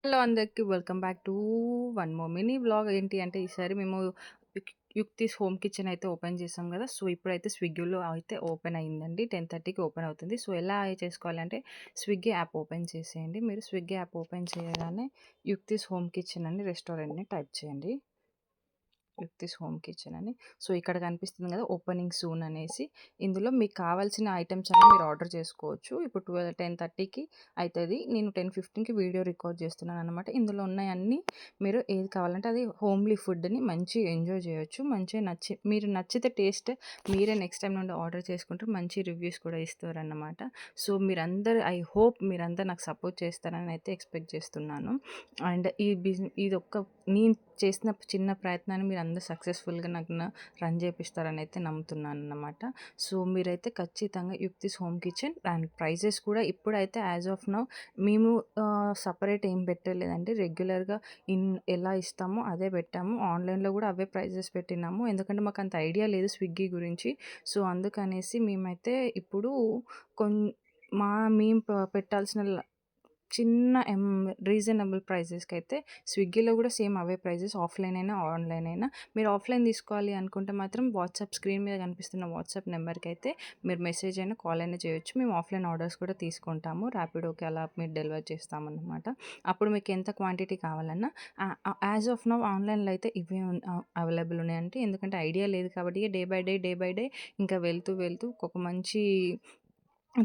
Hello అందరికి welcome back to one more mini vlog. ఏంటి అంటే ఈసారి మేము యుక్తిస్ హోమ్ కిచెన్ అయితే ఓపెన్ చేసాం కదా. సో ఇప్పుడైతే స్విగ్గీలో అయితే ఓపెన్ అయిందండి. 10:30కి ఓపెన్ అవుతుంది. సో ఎలా చేసుకోవాలంటే స్విగ్గీ యాప్ ఓపెన్ చేసేయండి. మీరు స్విగ్గీ యాప్ ఓపెన్ చేయగానే యుక్తిస్ హోమ్ కిచెన్ అని రెస్టారెంట్ని టైప్ చేయండి. యుక్తిస్ హోమ్ కిచెన్ అని. సో ఇక్కడ కనిపిస్తుంది కదా ఓపెనింగ్ సూన్ అనేసి. ఇందులో మీకు కావాల్సిన ఐటమ్స్ అన్ని మీరు ఆర్డర్ చేసుకోవచ్చు. ఇప్పుడు 10:30కి అవుతుంది. నేను 10:15కి వీడియో రికార్డ్ చేస్తున్నాను అనమాట. ఇందులో ఉన్నాయన్నీ మీరు ఏది కావాలంటే అది హోమ్లీ ఫుడ్ని మంచి ఎంజాయ్ చేయొచ్చు. మంచిగా మీరు నచ్చితే టేస్ట్ మీరే నెక్స్ట్ టైం నుండి ఆర్డర్ చేసుకుంటారు. మంచి రివ్యూస్ కూడా ఇస్తారన్నమాట. సో మీరందరూ ఐ హోప్ మీరందరూ నాకు సపోర్ట్ చేస్తారని అయితే ఎక్స్పెక్ట్ చేస్తున్నాను. అండ్ ఇది ఒక్క నేను చేసిన చిన్న ప్రయత్నాన్ని మీరు అందరూ సక్సెస్ఫుల్గా నాకు రన్ చేపిస్తారని అయితే నమ్ముతున్నాను అన్నమాట. సో మీరైతే ఖచ్చితంగా యుక్తిస్ హోమ్ కిచెన్ అండ్ ప్రైజెస్ కూడా ఇప్పుడైతే యాజ్ ఆఫ్ నౌ మేము సపరేట్ ఏం పెట్టలేదండి. రెగ్యులర్గా ఎలా ఇస్తామో అదే పెట్టాము. ఆన్లైన్లో కూడా అవే ప్రైజెస్ పెట్టినాము. ఎందుకంటే మాకు అంత ఐడియా లేదు స్విగ్గీ గురించి. సో అందుకనేసి మేమైతే ఇప్పుడు కొన్ మా మేము పెట్టాల్సిన చిన్న రీజనబుల్ ప్రైజెస్కి అయితే స్విగ్గీలో కూడా సేమ్ అవే ప్రైజెస్. ఆఫ్లైన్ అయినా ఆన్లైన్ అయినా మీరు ఆఫ్లైన్ తీసుకోవాలి అనుకుంటే మాత్రం వాట్సాప్ స్క్రీన్ మీద కనిపిస్తున్న వాట్సాప్ నెంబర్కి అయితే మీరు మెసేజ్ అయినా కాల్ అయినా చేయొచ్చు. మేము ఆఫ్లైన్ ఆర్డర్స్ కూడా తీసుకుంటాము. ర్యాపిడోకి అలా మీరు డెలివర్ చేస్తామన్నమాట. అప్పుడు మీకు ఎంత క్వాంటిటీ కావాలన్నా యాజ్ ఆఫ్ నౌ ఆన్లైన్లో అయితే ఇవే అవైలబుల్ ఉన్నాయంటే ఎందుకంటే ఐడియా లేదు కాబట్టి డే బై డే ఇంకా వెళ్తూ వెళ్తూ ఒక మంచి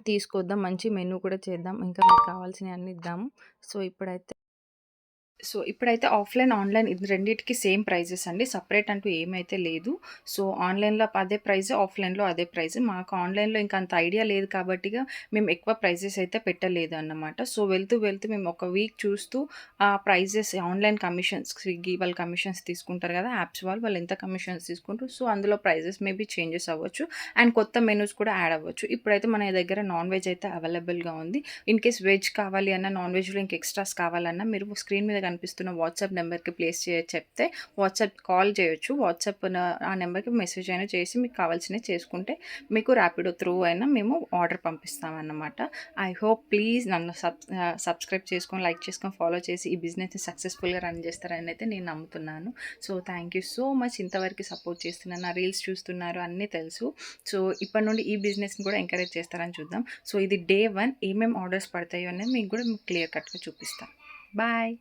తీసుకొద్దాం. మంచి మెనూ కూడా చేద్దాం. ఇంకా మీకు కావాల్సినవన్నీ ఇద్దాము. సో ఇప్పుడైతే ఆఫ్‌లైన్, ఆన్‌లైన్ ఇది రెండిటికి సేమ్ ప్రైజెస్ అండి. సెపరేట్ అంటూ ఏమైతే లేదు. సో ఆన్‌లైన్‌లో అదే ప్రైజ్, ఆఫ్‌లైన్‌లో అదే ప్రైజ్. మాకు ఆన్‌లైన్‌లో ఇంకా అంత ఐడియా లేదు కాబట్టిగా మేము ఎక్కువ ప్రైజెస్ అయితే పెట్టలేదు అన్నమాట. సో వెళ్తూ వెళ్తూ మేము ఒక వీక్ చూస్తూ ఆ ప్రైజెస్ ఆన్‌లైన్ కమిషన్స్ స్విగ్గీ వాళ్ళు కమిషన్స్ తీసుకుంటారు కదా! యాప్స్ వాళ్ళు ఎంత కమిషన్స్ తీసుకుంటారు. సో అందులో ప్రైజెస్ మేబీ చేంజెస్ అవ్వచ్చు. అండ్ కొత్త మెనూస్ కూడా యాడ్ అవ్వచ్చు. ఇప్పుడైతే మన దగ్గర నాన్ వెజ్ అయితే అవైలబుల్‌గా ఉంది. ఇన్ కేస్ వెజ్ కావాలి అన్నా, నాన్ వెజ్‌లో ఇంక ఎక్స్‌ట్రాస్ కావాలన్నా మీరు స్క్రీన్ మీద కనిపిస్తున్న వాట్సాప్ నెంబర్కి చెప్తే వాట్సాప్ కాల్ చేయొచ్చు. ఆ నెంబర్కి మెసేజ్ అయినా చేసి మీకు కావాల్సినవి చేసుకుంటే మీకు ర్యాపిడో త్రూ అయినా మేము ఆర్డర్ పంపిస్తామన్నమాట. ఐ హోప్ ప్లీజ్ నన్ను సబ్స్క్రైబ్ చేసుకొని, లైక్ చేసుకొని, ఫాలో చేసి ఈ బిజినెస్ని సక్సెస్ఫుల్గా రన్ చేస్తారని అయితే నేను నమ్ముతున్నాను. So thank you so much. ఇంతవరకు సపోర్ట్ చేస్తున్నారు, నా రీల్స్ చూస్తున్నారు అన్నీ తెలుసు. సో ఇప్పటి నుండి ఈ బిజినెస్ని కూడా ఎంకరేజ్ చేస్తారని చూద్దాం. సో ఇది డే 1 ఏమేమి ఆర్డర్స్ పడతాయో అనేది మీకు కూడా క్లియర్ కట్గా చూపిస్తాను. బాయ్.